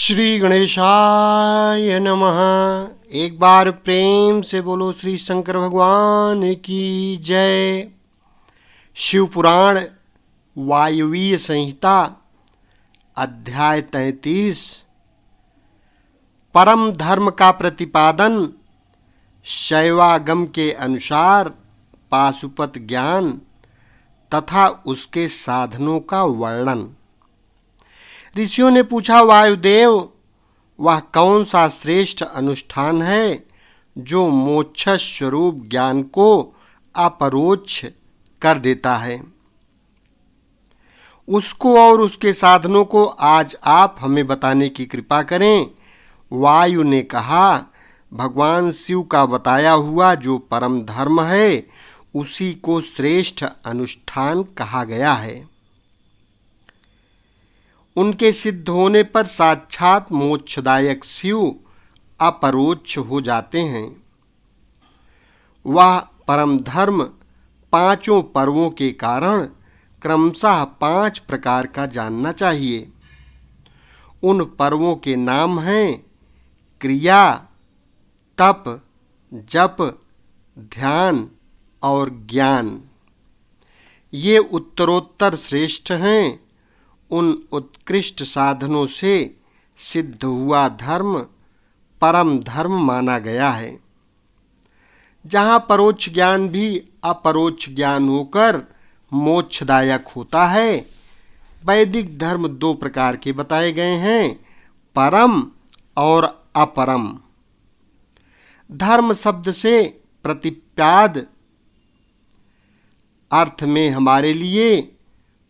श्री गणेशाय नमः। एक बार प्रेम से बोलो श्री शंकर भगवान की जय। शिव पुराण वायवीय संहिता अध्याय 33 परम धर्म का प्रतिपादन, शैवागम के अनुसार पाशुपत ज्ञान तथा उसके साधनों का वर्णन। ऋषियों ने पूछा, वायुदेव, वह कौन सा श्रेष्ठ अनुष्ठान है जो मोक्ष स्वरूप ज्ञान को अपरोक्ष कर देता है? उसको और उसके साधनों को आज आप हमें बताने की कृपा करें। वायु ने कहा, भगवान शिव का बताया हुआ जो परम धर्म है उसी को श्रेष्ठ अनुष्ठान कहा गया है। उनके सिद्ध होने पर साक्षात मोक्षदायक शिव अपरोक्ष हो जाते हैं। वह परम धर्म पांचों पर्वों के कारण क्रमशः 5 प्रकार का जानना चाहिए। उन पर्वों के नाम हैं क्रिया, तप, जप, ध्यान और ज्ञान। ये उत्तरोत्तर श्रेष्ठ हैं। उन उत्कृष्ट साधनों से सिद्ध हुआ धर्म परम धर्म माना गया है। जहाँ परोक्ष ज्ञान भी अपरोक्ष ज्ञान होकर मोक्षदायक होता है। वैदिक धर्म 2 प्रकार के बताए गए हैं, परम और अपरम। धर्म शब्द से प्रतिपाद अर्थ में हमारे लिए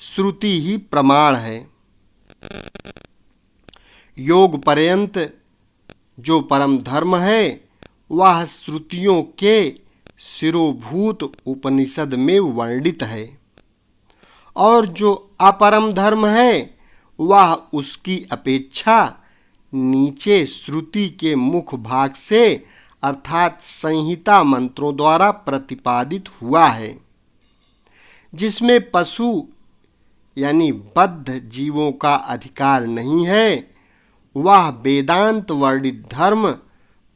श्रुति ही प्रमाण है। योग पर्यंत जो परम धर्म है वह श्रुतियों के शिरोभूत उपनिषद में वर्णित है, और जो अपरम धर्म है वह उसकी अपेक्षा नीचे श्रुति के मुख भाग से अर्थात संहिता मंत्रों द्वारा प्रतिपादित हुआ है, जिसमें पशु यानी बद्ध जीवों का अधिकार नहीं है। वह वेदांत वर्णित धर्म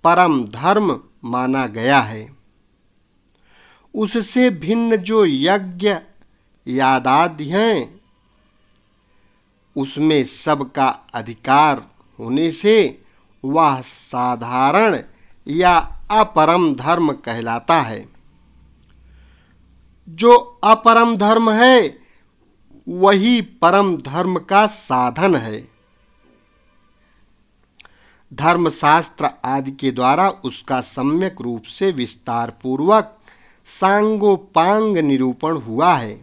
परम धर्म माना गया है। उससे भिन्न जो यज्ञ यागादि हैं उसमें सबका अधिकार होने से वह साधारण या अपरम धर्म कहलाता है। जो अपरम धर्म है वही परम धर्म का साधन है। धर्मशास्त्र आदि के द्वारा उसका सम्यक रूप से विस्तार पूर्वक सांगोपांग निरूपण हुआ है।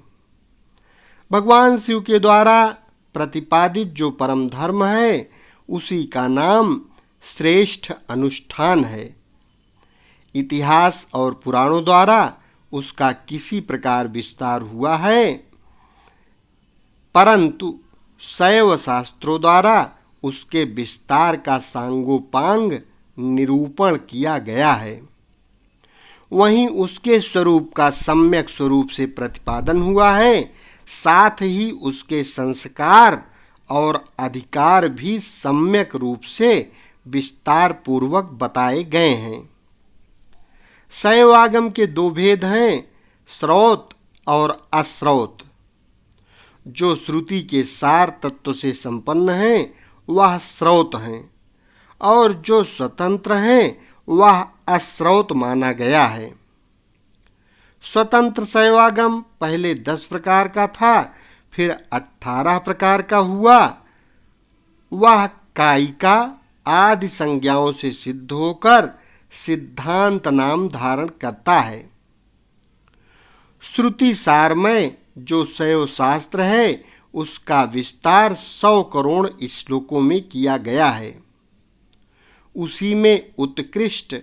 भगवान शिव के द्वारा प्रतिपादित जो परम धर्म है उसी का नाम श्रेष्ठ अनुष्ठान है। इतिहास और पुराणों द्वारा उसका किसी प्रकार विस्तार हुआ है, परंतु शैव शास्त्रों द्वारा उसके विस्तार का सांगोपांग निरूपण किया गया है। वहीं उसके स्वरूप का सम्यक स्वरूप से प्रतिपादन हुआ है, साथ ही उसके संस्कार और अधिकार भी सम्यक रूप से विस्तार पूर्वक बताए गए हैं। शैवागम के 2 भेद हैं, श्रौत और अश्रौत। जो श्रुति के सार तत्व से संपन्न हैं वह श्रौत हैं, और जो स्वतंत्र हैं वह अश्रौत माना गया है। स्वतंत्र शैवागम पहले 10 प्रकार का था, फिर 18 प्रकार का हुआ। वह कायिका आदि संज्ञाओं से सिद्ध होकर सिद्धांत नाम धारण करता है। श्रुति सारमय जो शैव शास्त्र है उसका विस्तार 100 करोड़ श्लोकों में किया गया है। उसी में उत्कृष्ट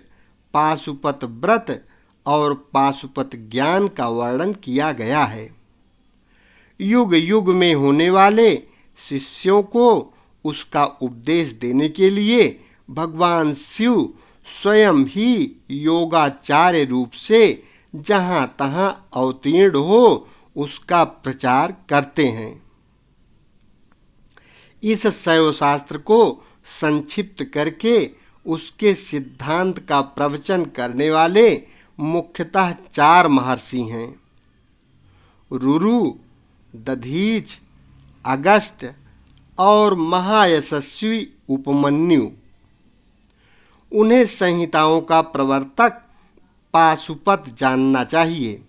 पाशुपत व्रत और पाशुपत ज्ञान का वर्णन किया गया है। युग युग में होने वाले शिष्यों को उसका उपदेश देने के लिए भगवान शिव स्वयं ही योगाचार्य रूप से जहाँ तहाँ अवतीर्ण हो उसका प्रचार करते हैं। इस शैव शास्त्र को संक्षिप्त करके उसके सिद्धांत का प्रवचन करने वाले मुख्यतः 4 महर्षि हैं: रुरु, दधीच, अगस्त्य और महायशस्वी उपमन्यु। उन्हें संहिताओं का प्रवर्तक पाशुपत जानना चाहिए।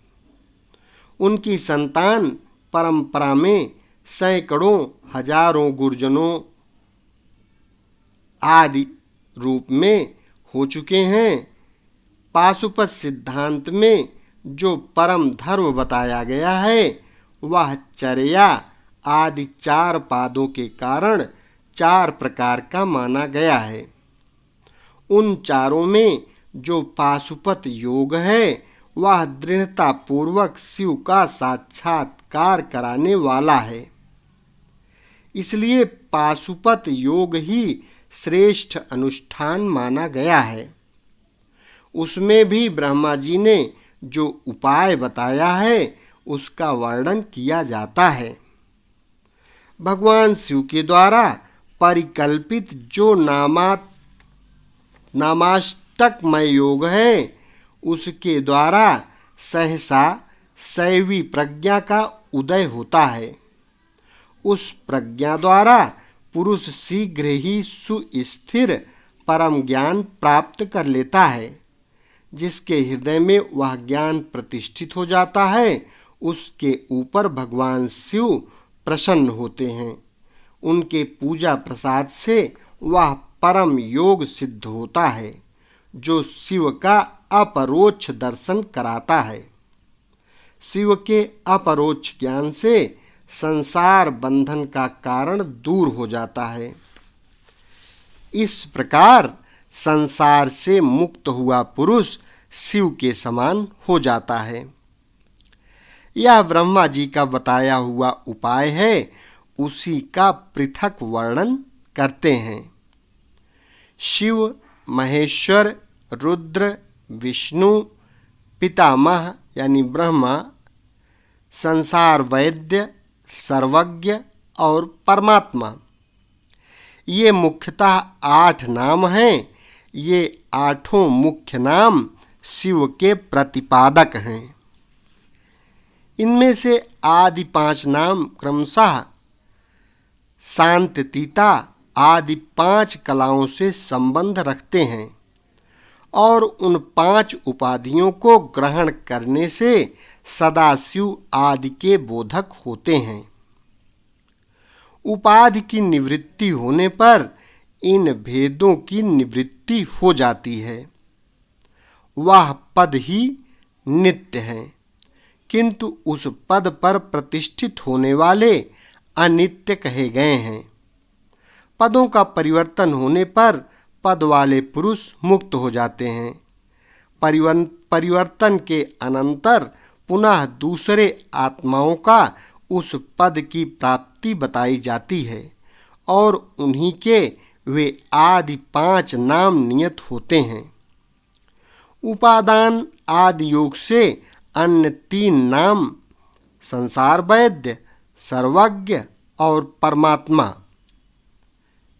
उनकी संतान परंपरा में सैकड़ों हजारों गुरुजनों आदि रूप में हो चुके हैं। पाशुपत सिद्धांत में जो परम धर्म बताया गया है वह चर्या आदि 4 पादों के कारण 4 प्रकार का माना गया है। उन चारों में जो पाशुपत योग है वह दृढ़ता पूर्वक शिव का साक्षात्कार कराने वाला है। इसलिए पाशुपत योग ही श्रेष्ठ अनुष्ठान माना गया है। उसमें भी ब्रह्मा जी ने जो उपाय बताया है उसका वर्णन किया जाता है। भगवान शिव के द्वारा परिकल्पित जो नामाष्टकमय योग है उसके द्वारा सहसा शैवी प्रज्ञा का उदय होता है। उस प्रज्ञा द्वारा पुरुष शीघ्र ही सुस्थिर परम ज्ञान प्राप्त कर लेता है। जिसके हृदय में वह ज्ञान प्रतिष्ठित हो जाता है उसके ऊपर भगवान शिव प्रसन्न होते हैं। उनके पूजा प्रसाद से वह परम योग सिद्ध होता है जो शिव का अपरोक्ष दर्शन कराता है। शिव के अपरोक्ष ज्ञान से संसार बंधन का कारण दूर हो जाता है। इस प्रकार संसार से मुक्त हुआ पुरुष शिव के समान हो जाता है। यह ब्रह्मा जी का बताया हुआ उपाय है, उसी का पृथक वर्णन करते हैं। शिव, महेश्वर, रुद्र, विष्णु, पितामह यानी ब्रह्मा, संसार वैद्य, सर्वज्ञ और परमात्मा, ये मुख्यतः 8 नाम हैं। ये 8 मुख्य नाम शिव के प्रतिपादक हैं। इनमें से आदि 5 नाम क्रमशः शांततीता आदि 5 कलाओं से संबंध रखते हैं और उन 5 उपाधियों को ग्रहण करने से सदाशिव आदि के बोधक होते हैं। उपाधि की निवृत्ति होने पर इन भेदों की निवृत्ति हो जाती है। वह पद ही नित्य है, किंतु उस पद पर प्रतिष्ठित होने वाले अनित्य कहे गए हैं। पदों का परिवर्तन होने पर पद वाले पुरुष मुक्त हो जाते हैं। परिवर्तन के अनंतर पुनः दूसरे आत्माओं का उस पद की प्राप्ति बताई जाती है और उन्हीं के वे आदि 5 नाम नियत होते हैं। उपादान आदि योग से अन्य 3 नाम संसार वैद्य, सर्वज्ञ और परमात्मा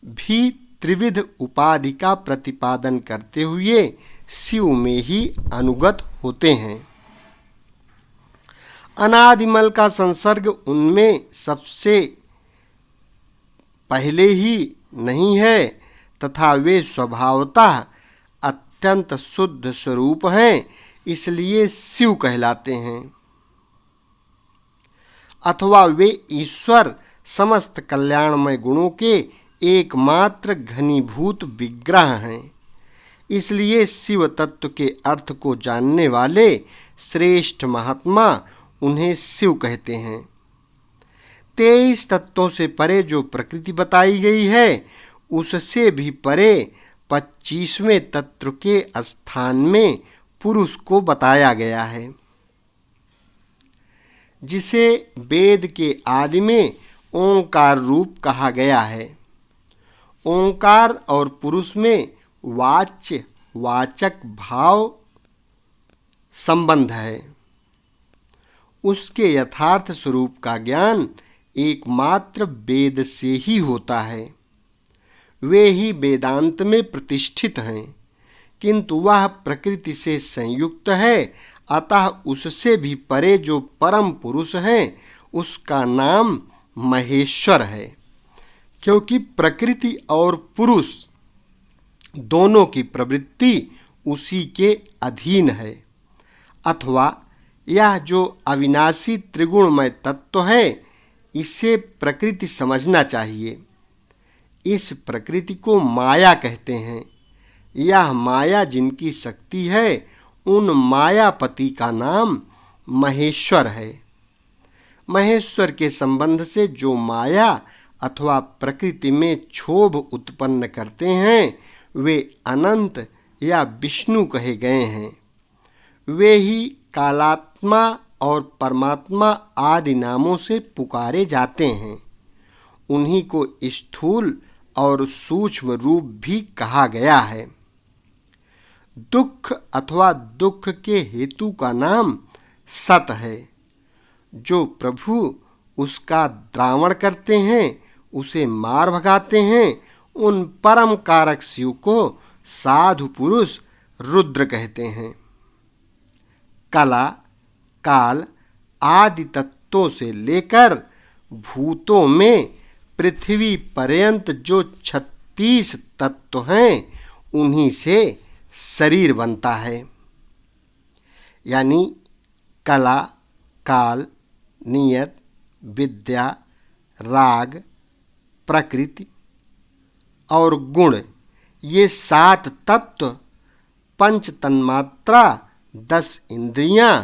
भी त्रिविध उपाधि का प्रतिपादन करते हुए शिव में ही अनुगत होते हैं। अनादिमल का संसर्ग उनमें सबसे पहले ही नहीं है तथा वे स्वभावतः अत्यंत शुद्ध स्वरूप हैं, इसलिए शिव कहलाते हैं। अथवा वे ईश्वर समस्त कल्याणमय गुणों के एकमात्र घनीभूत विग्रह हैं, इसलिए शिव तत्व के अर्थ को जानने वाले श्रेष्ठ महात्मा उन्हें शिव कहते हैं। 23 तत्वों से परे जो प्रकृति बताई गई है उससे भी परे 25वें तत्व के स्थान में पुरुष को बताया गया है, जिसे वेद के आदि में ओंकार रूप कहा गया है। ओंकार और पुरुष में वाच्य वाचक भाव संबंध है। उसके यथार्थ स्वरूप का ज्ञान एकमात्र वेद से ही होता है। वे ही वेदांत में प्रतिष्ठित हैं, किंतु वह प्रकृति से संयुक्त है, अतः उससे भी परे जो परम पुरुष हैं उसका नाम महेश्वर है। क्योंकि प्रकृति और पुरुष दोनों की प्रवृत्ति उसी के अधीन है, अथवा यह जो अविनाशी त्रिगुणमय तत्व है इसे प्रकृति समझना चाहिए। इस प्रकृति को माया कहते हैं। यह माया जिनकी शक्ति है उन मायापति का नाम महेश्वर है। महेश्वर के संबंध से जो माया अथवा प्रकृति में क्षोभ उत्पन्न करते हैं वे अनंत या विष्णु कहे गए हैं। वे ही कालात्मा और परमात्मा आदि नामों से पुकारे जाते हैं। उन्हीं को स्थूल और सूक्ष्म रूप भी कहा गया है। दुख अथवा दुख के हेतु का नाम सत है। जो प्रभु उसका द्रावण करते हैं, उसे मार भगाते हैं, उन परम कारक शिव को साधु पुरुष रुद्र कहते हैं। कला काल आदि तत्वों से लेकर भूतों में पृथ्वी पर्यंत जो 36 तत्व हैं उन्हीं से शरीर बनता है। यानी कला काल नियत विद्या राग प्रकृति और गुण ये 7 तत्व, 5 तन्मात्रा, 10 इंद्रियां,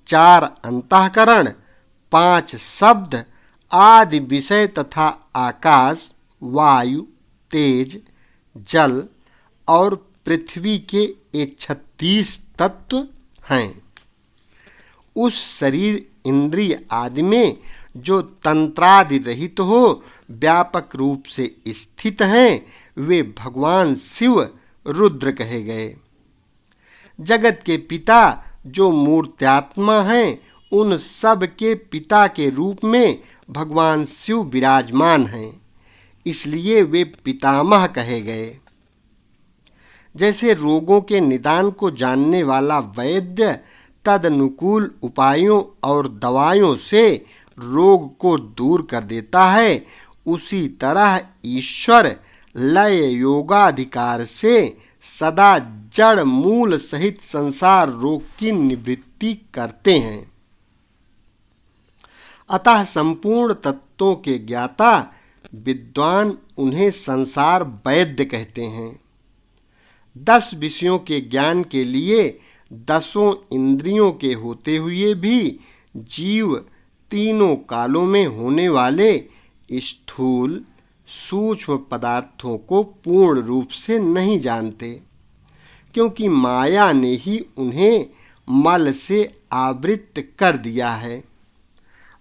4 अंतःकरण, 5 शब्द आदि विषय तथा आकाश वायु तेज जल और पृथ्वी के ये 36 तत्व हैं। उस शरीर इंद्रिय आदि में जो तंत्रादि रहित हो व्यापक रूप से स्थित हैं वे भगवान शिव रुद्र कहे गए। जगत के पिता जो मूर्त्यात्मा हैं उन सब के पिता के रूप में भगवान शिव विराजमान हैं, इसलिए वे पितामह कहे गए। जैसे रोगों के निदान को जानने वाला वैद्य तदनुकूल उपायों और दवाइयों से रोग को दूर कर देता है, उसी तरह ईश्वर लय योगाधिकार से सदा जड़ मूल सहित संसार रोग की निवृत्ति करते हैं। अतः संपूर्ण तत्वों के ज्ञाता विद्वान उन्हें संसार वैद्य कहते हैं। 10 विषयों के ज्ञान के लिए 10 इंद्रियों के होते हुए भी जीव तीनों कालों में होने वाले स्थूल सूक्ष्म पदार्थों को पूर्ण रूप से नहीं जानते, क्योंकि माया ने ही उन्हें मल से आवृत कर दिया है।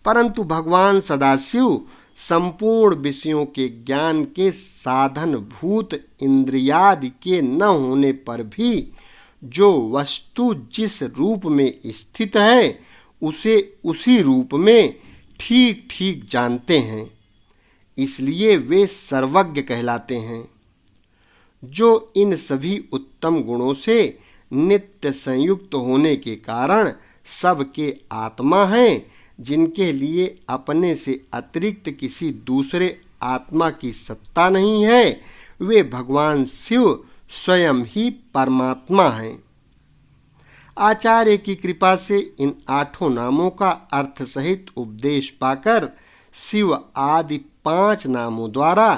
परंतु भगवान सदाशिव संपूर्ण विषयों के ज्ञान के साधन भूत इंद्रियादि के न होने पर भी जो वस्तु जिस रूप में स्थित है उसे उसी रूप में ठीक ठीक जानते हैं, इसलिए वे सर्वज्ञ कहलाते हैं। जो इन सभी उत्तम गुणों से नित्य संयुक्त होने के कारण सबके आत्मा हैं, जिनके लिए अपने से अतिरिक्त किसी दूसरे आत्मा की सत्ता नहीं है, वे भगवान शिव स्वयं ही परमात्मा हैं। आचार्य की कृपा से इन 8 नामों का अर्थ सहित उपदेश पाकर शिव आदि 5 नामों द्वारा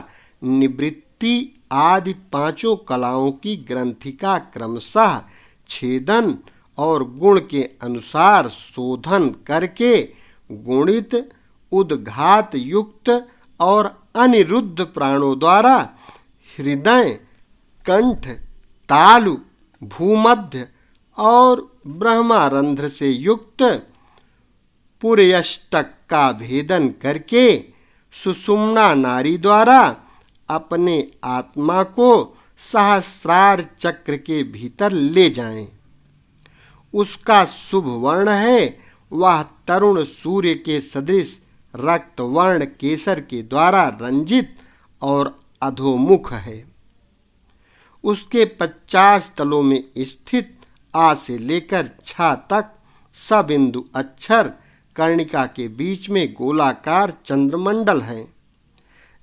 निवृत्ति आदि 5 कलाओं की ग्रंथिका क्रमशः छेदन और गुण के अनुसार शोधन करके गुणित उद्घात युक्त और अनिरुद्ध प्राणों द्वारा हृदय कंठ तालु भूमध्य और ब्रह्मारंध्र से युक्त पुर्यष्टक का भेदन करके सुषुम्ना नाड़ी द्वारा अपने आत्मा को सहस्रार चक्र के भीतर ले जाएं। उसका शुभ वर्ण है वह तरुण सूर्य के सदृश रक्त वर्ण केसर के द्वारा रंजित और अधोमुख है। उसके 50 तलों में स्थित आ से लेकर छ तक सबिंदु अक्षर कर्णिका के बीच में गोलाकार चंद्रमंडल है।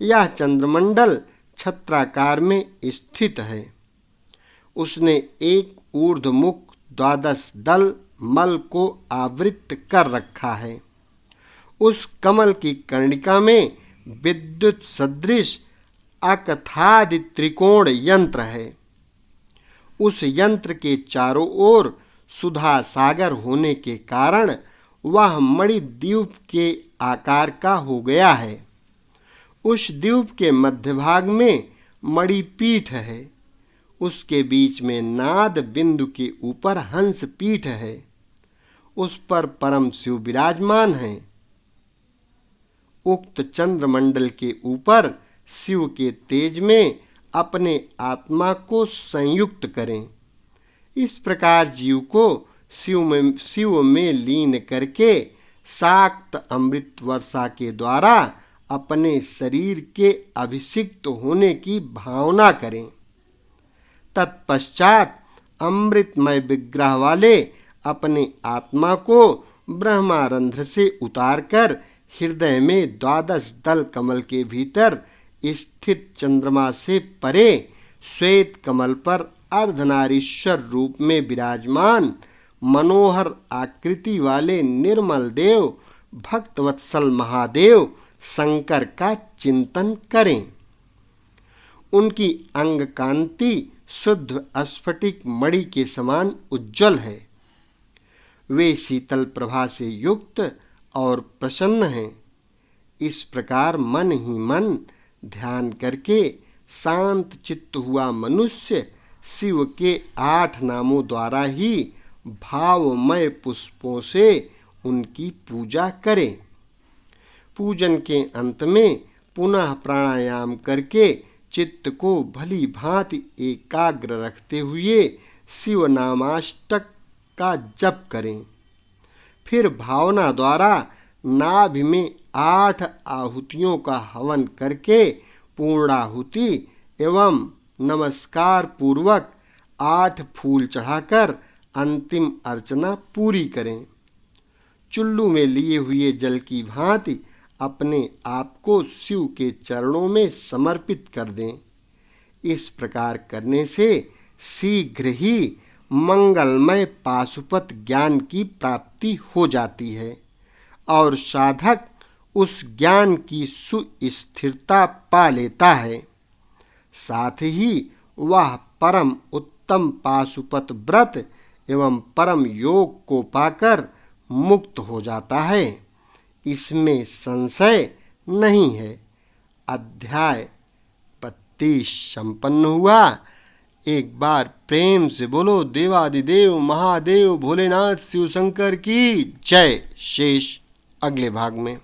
यह चंद्रमंडल छत्राकार में स्थित है। उसने एक ऊर्ध्वमुख 12 दल मल को आवृत कर रखा है। उस कमल की कर्णिका में विद्युत सदृश अकथादि त्रिकोण यंत्र है। उस यंत्र के चारों ओर सुधा सागर होने के कारण वह मणिद्वीप के आकार का हो गया है। उस द्वीप के मध्य भाग में मणिपीठ है। उसके बीच में नाद बिंदु के ऊपर हंस पीठ है। उस पर परम शिव विराजमान हैं। उक्त चंद्रमंडल के ऊपर शिव के तेज में अपने आत्मा को संयुक्त करें। इस प्रकार जीव को शिव में लीन करके शाक्त अमृत वर्षा के द्वारा अपने शरीर के अभिषिक्त होने की भावना करें। तत्पश्चात अमृतमय विग्रह वाले अपने आत्मा को ब्रह्मारंध्र से उतारकर हृदय में 12 दल कमल के भीतर स्थित चंद्रमा से परे श्वेत कमल पर अर्धनारीश्वर रूप में विराजमान मनोहर आकृति वाले निर्मल देव भक्तवत्सल महादेव शंकर का चिंतन करें। उनकी अंग कांति शुद्ध स्फटिक मणि के समान उज्जवल है। वे शीतल प्रभा से युक्त और प्रसन्न हैं। इस प्रकार मन ही मन ध्यान करके शांत चित्त हुआ मनुष्य शिव के 8 नामों द्वारा ही भावमय पुष्पों से उनकी पूजा करे। पूजन के अंत में पुनः प्राणायाम करके चित्त को भली भांति एकाग्र रखते हुए शिव नामाष्टक का जप करें। फिर भावना द्वारा नाभि में 8 आहुतियों का हवन करके पूर्णाहुति एवं नमस्कार पूर्वक 8 फूल चढ़ाकर अंतिम अर्चना पूरी करें। चुल्लू में लिए हुए जल की भांति अपने आप को शिव के चरणों में समर्पित कर दें। इस प्रकार करने से शीघ्र ही मंगलमय पाशुपत ज्ञान की प्राप्ति हो जाती है और साधक उस ज्ञान की सुस्थिरता पा लेता है। साथ ही वह परम उत्तम पाशुपत व्रत एवं परम योग को पाकर मुक्त हो जाता है। इसमें संशय नहीं है। अध्याय 32 संपन्न हुआ। एक बार प्रेम से बोलो देवादिदेव महादेव भोलेनाथ शिव शंकर की जय। शेष अगले भाग में।